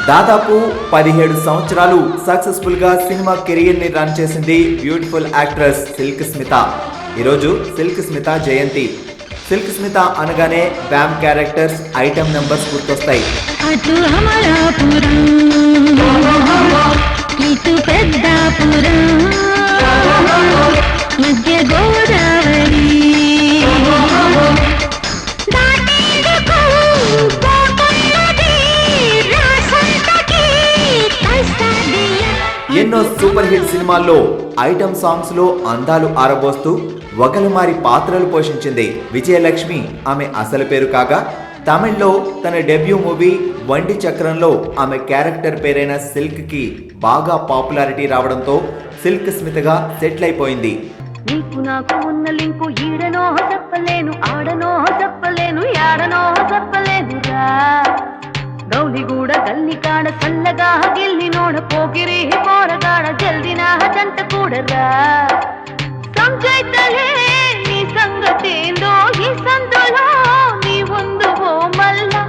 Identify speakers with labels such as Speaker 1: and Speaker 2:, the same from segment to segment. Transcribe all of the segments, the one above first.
Speaker 1: దాదాపు 17 సంవత్సరాలు సక్సెస్ఫుల్ గా సినిమా కెరియర్ ని రన్ చేసింది బ్యూటిఫుల్ యాక్ట్రెస్ సిల్క్ స్మిత. ఈరోజు సిల్క్ స్మిత జయంతి. సిల్క్ స్మిత అనగానే బ్యామ్ క్యారెక్టర్స్, ఐటమ్ నెంబర్స్ గుర్తొస్తాయి. ఎన్నో సూపర్ హిట్ సినిమాల్లో ఐటమ్ సాంగ్స్ లో అందాలు ఆరబోస్తూ వగలుమారి పాత్రలు పోషించింది. విజయలక్ష్మి ఆమె అసలు పేరు కాగా తమిళ్లో తన డెబ్యూ మూవీ వండి చక్రంలో ఆమె క్యారెక్టర్ పేరైన సిల్క్ కి బాగా పాపులారిటీ రావడంతో సిల్క్ స్మితగా సెటిల్ అయిపోయింది.
Speaker 2: నీకు నాకు ఉన్న లింకు ఈడనో చెప్పలేను, ఆడనో చెప్పలేను, యాడనో చెప్పలేదురా. గౌలిగూడ గల్లి కాడ చల్లగా గిల్లి నోడ పోకిరి పోరగాడ జల్దిన జంట కూడరా. సంజైతలే నీ సంగతేందో ఈ సందులో నీ ఉందువో మల్లా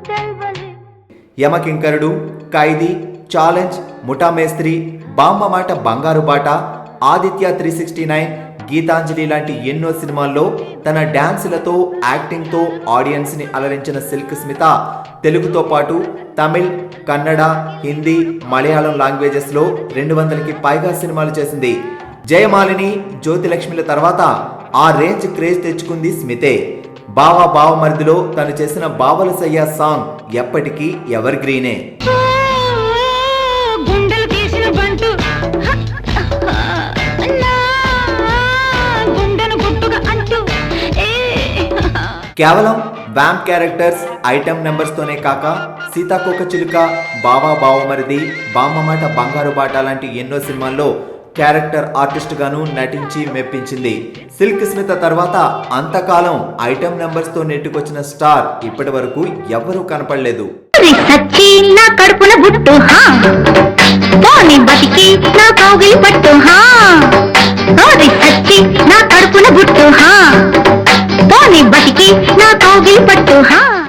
Speaker 2: దైవలే.
Speaker 1: యమకింకరుడు, ఖైదీ, ఛాలెంజ్, ముఠా మేస్త్రి, బామ్మ మాట బంగారు బాట, ఆదిత్య 369, గీతాంజలి లాంటి ఎన్నో సినిమాల్లో తన డాన్సులతో, యాక్టింగ్తో ఆడియన్స్ ని అలరించిన సిల్క్ స్మిత తెలుగుతో పాటు తమిళ్, కన్నడ, హిందీ, మలయాళం లాంగ్వేజెస్ లో 200కి పైగా సినిమాలు చేసింది. జయమాలిని, జ్యోతిలక్ష్మిల తర్వాత ఆ రేంజ్ క్రేజ్ తెచ్చుకుంది స్మితే. బావా బావమరిదిలో తను చేసిన బావల సయ్యా సాంగ్ ఎప్పటికీ ఎవర్ గ్రీనే. కేవలం బ్యామ్ క్యారెక్టర్స్, ఐటమ్ నెంబర్స్ తోనే కాక సీతాకోకచిలుక, బావా బావమరిది, బామ్మ మాట బంగారు బాట లాంటి ఎన్నో సినిమాల్లో క్యారెక్టర్ ఆర్టిస్ట్ గాను నటించి మెప్పించింది. సిల్క్ స్మిత తర్వాత అంతకాలం ఐటమ్ నెంబర్స్ తో నెట్టుకొచ్చిన స్టార్ ఇప్పటి వరకు ఎవ్వరూ కనపడలేదు.
Speaker 2: నా కడుపున బుట్టు